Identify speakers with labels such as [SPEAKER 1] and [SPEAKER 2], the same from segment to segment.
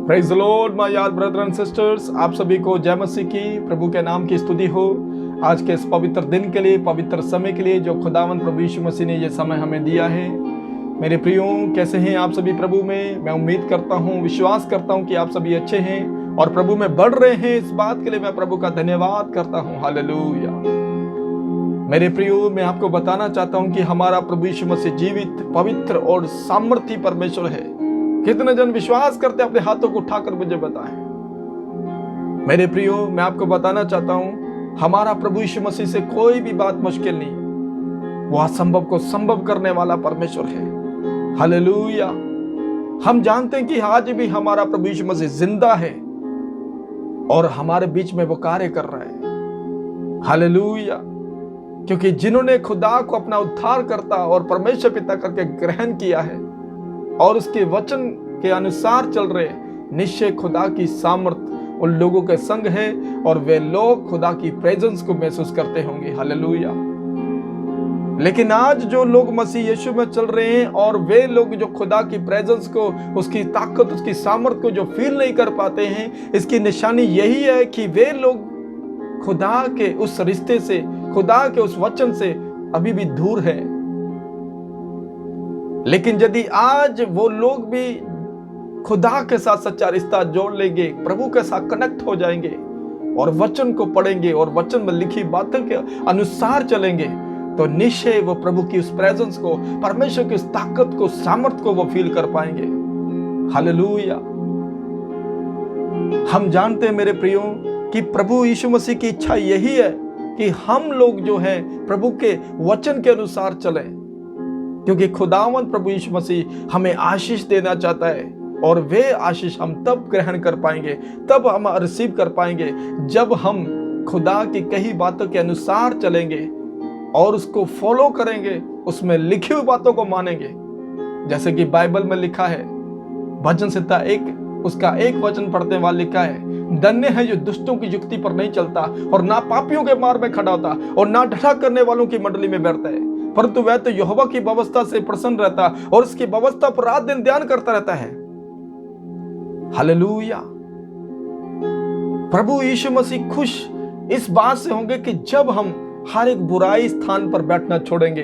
[SPEAKER 1] Praise the Lord my यार brother and sisters, आप सभी को जय मसीह की, प्रभु के नाम की स्तुति हो। आज के इस पवित्र दिन के लिए, पवित्र समय के लिए जो खुदावंद प्रभु यीशु मसीह ने ये समय हमें दिया है। मेरे प्रियो, कैसे हैं आप सभी प्रभु में? मैं उम्मीद करता हूँ, विश्वास करता हूँ कि आप सभी अच्छे हैं और प्रभु में बढ़ रहे हैं। इस बात के लिए मैं प्रभु का धन्यवाद करता हूँ। हालेलुया। मेरे प्रियो, मैं आपको बताना चाहता हूँ कि हमारा प्रभु यीशु मसीह जीवित, पवित्र और सामर्थी परमेश्वर है। कितने जन विश्वास करते अपने हाथों को उठाकर मुझे बताएं। मेरे प्रियो, मैं आपको बताना चाहता हूं, हमारा प्रभु यीशु मसीह से कोई भी बात मुश्किल नहीं। वो असंभव को संभव करने वाला परमेश्वर है। हालेलुया। हम जानते हैं कि आज भी हमारा प्रभु यीशु मसीह जिंदा है और हमारे बीच में वो कार्य कर रहा है। हालेलुया। क्योंकि जिन्होंने खुदा को अपना उद्धारकर्ता और परमेश्वर पिता करके ग्रहण किया है और उसके वचन के अनुसार चल रहे, निश्चय खुदा की सामर्थ उन लोगों के संग है और वे लोग खुदा की प्रेजेंस को महसूस करते होंगे। हालेलुया। लेकिन आज जो लोग मसीह यीशु में चल रहे हैं और वे लोग जो खुदा की प्रेजेंस को, उसकी ताकत, उसकी सामर्थ को जो फील नहीं कर पाते हैं, इसकी निशानी यही है कि वे लोग खुदा के उस रिश्ते से, खुदा के उस वचन से अभी भी दूर हैं। लेकिन यदि आज वो लोग भी खुदा के साथ सच्चा रिश्ता जोड़ लेंगे, प्रभु के साथ कनेक्ट हो जाएंगे और वचन को पढ़ेंगे और वचन में लिखी बातों के अनुसार चलेंगे, तो निश्चय वो प्रभु की उस प्रेजेंस को, परमेश्वर की उस ताकत को, सामर्थ को वो फील कर पाएंगे। हालेलुया। हम जानते हैं मेरे प्रियो कि प्रभु यीशु मसीह की इच्छा यही है कि हम लोग जो है प्रभु के वचन के अनुसार चलें, क्योंकि खुदावंद प्रभु यीशु मसीह हमें आशीष देना चाहता है और वे आशीष हम तब ग्रहण कर पाएंगे, तब हम रिसीव कर पाएंगे जब हम खुदा की कही बातों के अनुसार चलेंगे और उसको फॉलो करेंगे, उसमें लिखी हुई बातों को मानेंगे। जैसे कि बाइबल में लिखा है, भजन संहिता 1 उसका 1 वचन पढ़ते हुए लिखा है, धन्य है जो दुष्टों की युक्ति पर नहीं चलता और ना पापियों के मार्ग में खड़ा होता और ना ढठा करने वालों की मंडली में बैठता है, परंतु वह तो यहोवा की व्यवस्था से प्रसन्न रहता और उसकी व्यवस्था पर रात दिन ध्यान करता रहता है। हालेलुया। प्रभु यीशु मसीह खुश इस बात से होंगे कि जब हम हर एक बुराई स्थान पर बैठना छोड़ेंगे,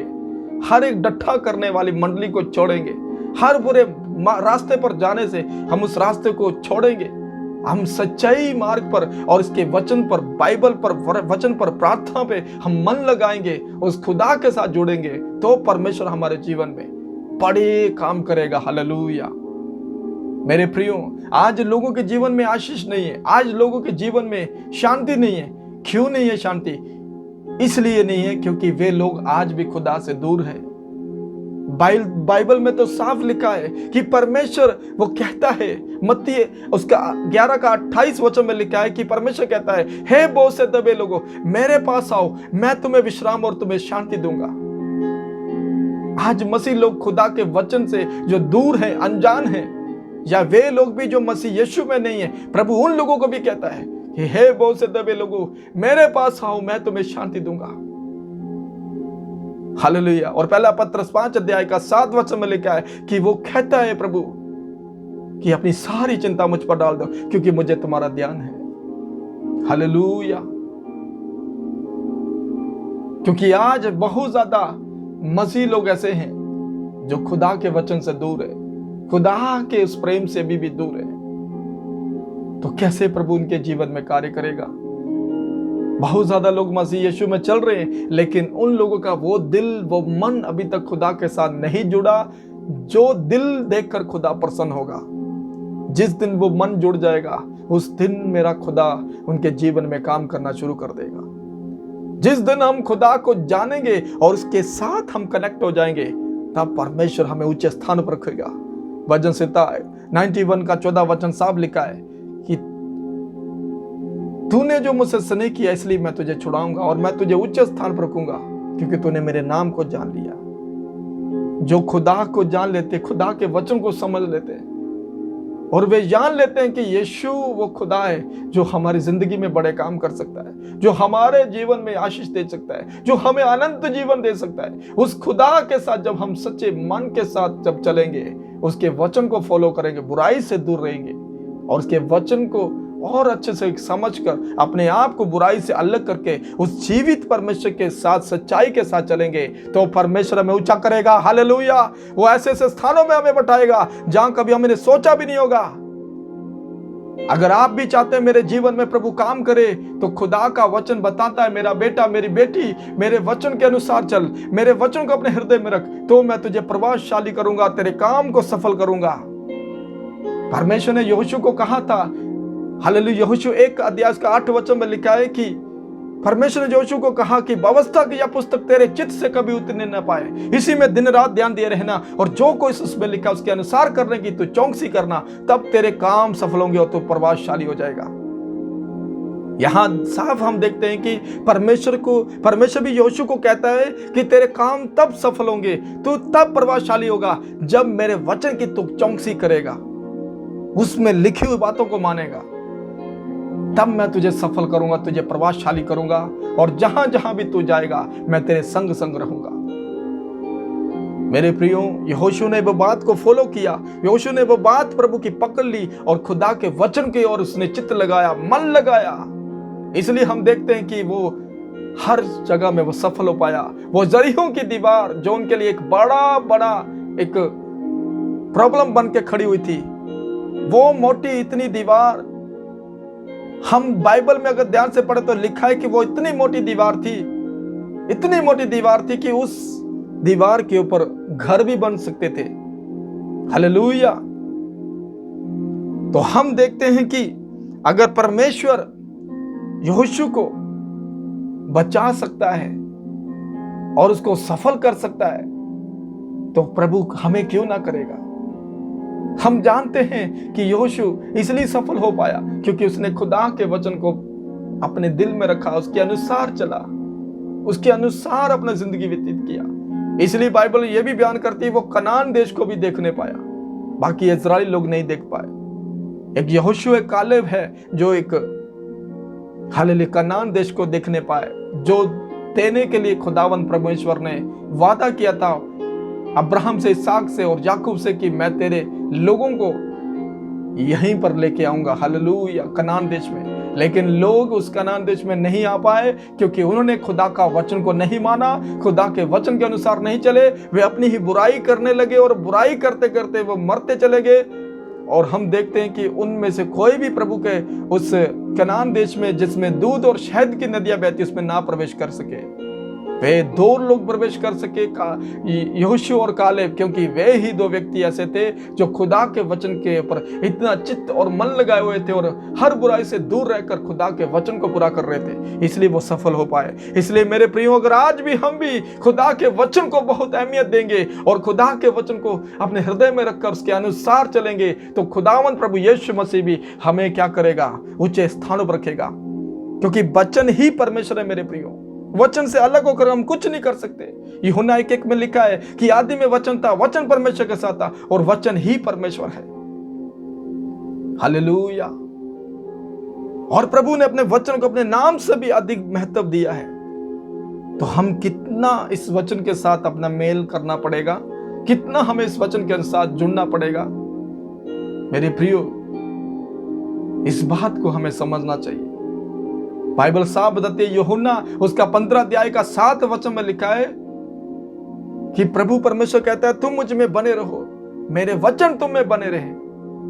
[SPEAKER 1] हर एक डट्ठा करने वाली मंडली को छोड़ेंगे, हर बुरे रास्ते पर जाने से हम उस रास्ते को छोड़ेंगे, हम सच्चाई मार्ग पर और इसके वचन पर, बाइबल पर, वचन पर, प्रार्थना पे हम मन लगाएंगे, उस खुदा के साथ जुड़ेंगे, तो परमेश्वर हमारे जीवन में बड़े काम करेगा। हालेलुया। मेरे प्रियो, आज लोगों के जीवन में आशीष नहीं है, आज लोगों के जीवन में शांति नहीं है। क्यों नहीं है शांति? इसलिए नहीं है क्योंकि वे लोग आज भी खुदा से दूर है। बाइबल में तो साफ लिखा है कि परमेश्वर वो कहता है, मत्ती उसका 11 का 28 वचन में लिखा है कि परमेश्वर कहता है, हे बहुत से दबे लोगों, मेरे पास आओ, मैं तुम्हें विश्राम और तुम्हें शांति दूंगा। आज मसीह लोग खुदा के वचन से जो दूर हैं, अनजान हैं, या वे लोग भी जो मसीह यीशु में नहीं है, प्रभु उन लोगों को भी कहता है कि हे बहुत से दबे लोगों, मेरे पास आओ, मैं तुम्हें शांति दूंगा। हालेलुया। और पहला पत्रस 5 अध्याय का 7 वचन में लिखा है कि वो कहता है प्रभु कि अपनी सारी चिंता मुझ पर डाल दो क्योंकि मुझे तुम्हारा ध्यान है। हालेलुया। क्योंकि आज बहुत ज्यादा मसीह लोग ऐसे हैं जो खुदा के वचन से दूर है, खुदा के उस प्रेम से भी दूर है। तो कैसे प्रभु उनके जीवन में कार्य करेगा? बहुत ज्यादा लोग मसीह यीशु में चल रहे हैं, लेकिन उन लोगों का वो दिल, वो मन अभी तक खुदा के साथ नहीं जुड़ा। जो दिल देखकर खुदा प्रसन्न होगा, जिस दिन वो मन जुड़ जाएगा, उस दिन मेरा खुदा उनके जीवन में काम करना शुरू कर देगा। जिस दिन हम खुदा को जानेंगे और उसके साथ हम कनेक्ट हो जाएंगे, तब परमेश्वर हमें ऊंचे स्थान पर रखेगा। भजन संहिता 91 का 14 वचन साफ लिखा है कि तूने जो मुझसे स्नेह किया इसलिए मैं तुझे छुड़ाऊंगा और मैं तुझे उच्च स्थान पर रखूंगा क्योंकि तूने मेरे नाम को जान लिया। जो खुदा को जान लेते, खुदा के वचन को समझ लेते हैं और वे जान लेते हैं कि यीशु वो खुदा है जो हमारी जिंदगी में बड़े काम कर सकता है, जो हमारे जीवन में आशीष दे सकता है, जो हमें अनंत जीवन दे सकता है। उस खुदा के साथ जब हम सच्चे मन के साथ जब चलेंगे, उसके वचन को फॉलो करेंगे, बुराई से दूर रहेंगे, और उसके वचन को और अच्छे से समझकर अपने आप को बुराई से अलग करके उस जीवित परमेश्वर के साथ सच्चाई के साथ चलेंगे तो परमेश्वर हमें ऊंचा करेगा। हालेलुया। वो ऐसे ऐसे स्थानों में हमें बैठाएगा जहां कभी हमने सोचा भी नहीं होगा। अगर आप भी चाहते हैं मेरे जीवन में प्रभु काम करे, तो खुदा का वचन बताता है, मेरा बेटा मेरी बेटी मेरे वचन के अनुसार चल, मेरे वचन को अपने हृदय में रख, तो मैं तुझे प्रभावशाली करूंगा, तेरे काम को सफल करूंगा। परमेश्वर ने यहोशू को कहा था, हालेलुया, यहोशू 1:8 में लिखा है कि परमेश्वर ने यहोशू को कहा कि व्यवस्था की यह पुस्तक तेरे चित्त से कभी उतरने न पाए, इसी में दिन रात ध्यान दिए रहना, और जो कोई उसमें लिखा उसके अनुसार करने की तू चौकसी करना, तब तेरे काम सफल होंगे और तू प्रभावशाली हो जाएगा। यहां साफ हम देखते हैं कि परमेश्वर भी यहोशू को कहता है कि तेरे काम तब सफल होंगे, तू तब प्रभावशाली होगा जब मेरे वचन की तू चौकसी करेगा, उसमें लिखी हुई बातों को मानेगा, तब मैं तुझे सफल करूंगा, तुझे प्रभावशाली करूंगा, और जहां जहां भी तू जाएगा मैं तेरे संग संग रहूंगा। मेरे प्रियो, यहोशू ने वो बात को फॉलो किया, यहोशू ने वो बात प्रभु की पकड़ ली और खुदा के वचन की ओर उसने चित्त लगाया, मन लगाया। इसलिए हम देखते हैं कि वो हर जगह में वो सफल हो पाया। वो जरीहों की दीवार जो उनके लिए एक बड़ा एक प्रॉब्लम बन के खड़ी हुई थी, वो मोटी इतनी दीवार, हम बाइबल में अगर ध्यान से पढ़े तो लिखा है कि वो इतनी मोटी दीवार थी कि उस दीवार के ऊपर घर भी बन सकते थे। हालेलुया। तो हम देखते हैं कि अगर परमेश्वर यहोशू को बचा सकता है और उसको सफल कर सकता है, तो प्रभु हमें क्यों ना करेगा। हम जानते हैं कि यहोशू इसलिए सफल हो पाया क्योंकि उसने खुदा के वचन को अपने दिल में रखा, उसके अनुसार चला, उसके अनुसार अपना जिंदगी व्यतीत किया। इसलिए बाइबल ये भी बयान करती है वो कनान देश को भी देखने पाया, बाकी इस्राएली लोग नहीं देख पाए। एक यहोशू एक कालेब है जो एक हालेलुया कनान देश को देखने पाए, जो देने के लिए खुदावंद परमेश्वर ने वादा किया था अब्राहम से, इसहाक से और याकूब से कि मैं तेरे लोगों को यहीं पर लेके आऊंगा, हालेलुया, कनान देश में। लेकिन लोग उस कनान देश में नहीं आ पाए क्योंकि उन्होंने खुदा का वचन को नहीं माना, खुदा के वचन के अनुसार नहीं चले, वे अपनी ही बुराई करने लगे और बुराई करते करते वो मरते चले गए। और हम देखते हैं कि उनमें से कोई भी प्रभु के उस कनान देश में जिसमें दूध और शहद की नदियां बहती उसमें ना प्रवेश कर सके। वे दो लोग प्रवेश कर सके, यहोशू और कालेब, क्योंकि वे ही दो व्यक्ति ऐसे थे जो खुदा के वचन के ऊपर इतना चित्त और मन लगाए हुए थे और हर बुराई से दूर रहकर खुदा के वचन को पूरा कर रहे थे, इसलिए वो सफल हो पाए। इसलिए मेरे प्रियो, अगर आज भी हम भी खुदा के वचन को बहुत अहमियत देंगे और खुदा के वचन को अपने हृदय में रखकर उसके अनुसार चलेंगे, तो खुदावंद प्रभु यीशु मसीह भी हमें क्या करेगा, ऊंचे स्थानों पर रखेगा, क्योंकि वचन ही परमेश्वर है। मेरे प्रियो, वचन से अलग होकर हम कुछ नहीं कर सकते। यूहन्ना 1:1 में लिखा है कि आदि में वचन था, वचन परमेश्वर के साथ था और वचन ही परमेश्वर है। हालेलुया। और प्रभु ने अपने वचन को अपने नाम से भी अधिक महत्व दिया है। तो हम कितना इस वचन के साथ अपना मेल करना पड़ेगा, कितना हमें इस वचन के साथ जुड़ना पड़ेगा। मेरे प्रियो, इस बात को हमें समझना चाहिए। बाइबल साफ बताती है, यूहन्ना उसका 15 अध्याय का 7 वचन में लिखा है कि प्रभु परमेश्वर कहता है, तुम मुझ में बने रहो, मेरे वचन तुम में बने रहे,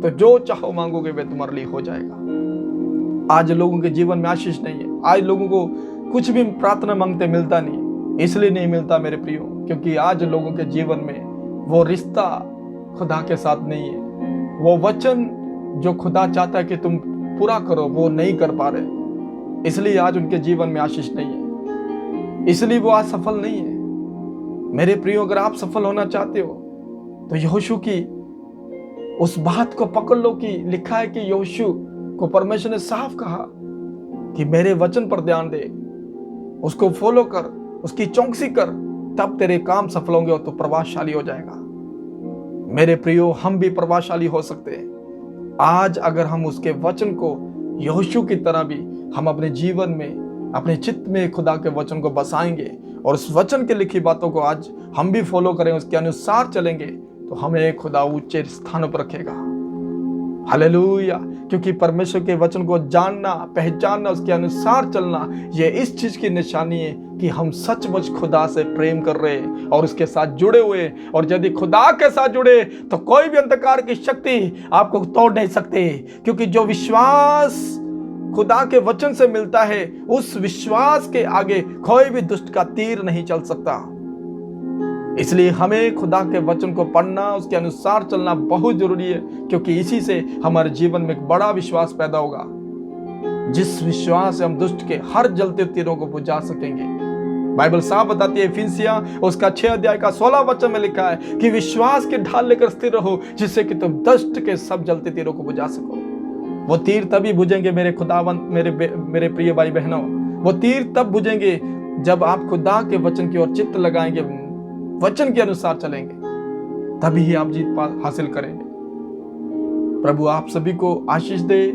[SPEAKER 1] तो जो चाहो मांगोगे वे तुम्हारे लिए हो जाएगा। आज लोगों के जीवन में आशीष नहीं है। आज लोगों को कुछ भी प्रार्थना मांगते मिलता नहीं। इसलिए नहीं मिलता मेरे प्रियो, क्योंकि आज लोगों के जीवन में वो रिश्ता खुदा के साथ नहीं है। वो वचन जो खुदा चाहता है कि तुम पूरा करो, वो नहीं कर पा रहे, इसलिए आज उनके जीवन में आशीष नहीं है, इसलिए वो आज सफल नहीं है। मेरे प्रियो, अगर आप सफल होना चाहते हो तो यहोशू की उस बात को पकड़ लो कि लिखा है कि यहोशू को परमेश्वर ने साफ कहा कि मेरे वचन पर ध्यान दे, उसको फॉलो कर, उसकी चौकसी कर, तब तेरे काम सफल होंगे और तो प्रभावशाली हो जाएगा। मेरे प्रियो, हम भी प्रभावशाली हो सकते हैं आज अगर हम उसके वचन को यहोशू की तरह भी हम अपने जीवन में, अपने चित्त में खुदा के वचन को बसाएंगे और उस वचन के लिखी बातों को आज हम भी फॉलो करें, उसके अनुसार चलेंगे, तो हमें खुदा ऊंचे स्थानों पर रखेगा। हालेलुया। क्योंकि परमेश्वर के वचन को जानना, पहचानना, उसके अनुसार चलना, ये इस चीज की निशानी है कि हम सचमुच खुदा से प्रेम कर रहे हैं और उसके साथ जुड़े हुए हैं। और यदि खुदा के साथ जुड़े तो कोई भी अंधकार की शक्ति आपको तोड़ नहीं सकती, क्योंकि जो विश्वास खुदा के वचन से मिलता है, उस विश्वास के आगे कोई भी दुष्ट का तीर नहीं चल सकता। इसलिए हमें खुदा के वचन को पढ़ना, उसके अनुसार चलना बहुत जरूरी है, क्योंकि इसी से हमारे जीवन में एक बड़ा विश्वास पैदा होगा, जिस विश्वास से हम दुष्ट के हर जलते तीरों को बुझा सकेंगे। बाइबल साफ बताती है, फिलिप्पियों उसका 6 अध्याय का 16 वचन में लिखा है कि विश्वास के ढाल लेकर स्थिर रहो, जिससे कि तुम दुष्ट के सब जलते तीरों को बुझा सको। वो तीर तभी बुझेंगे मेरे खुदावंत, मेरे प्रिय भाई बहनों, वो तीर तब बुझेंगे जब आप खुदा के वचन की ओर चित्त लगाएंगे, वचन के अनुसार चलेंगे, तभी ही आप जीत हासिल करेंगे। प्रभु आप सभी को आशीष दे।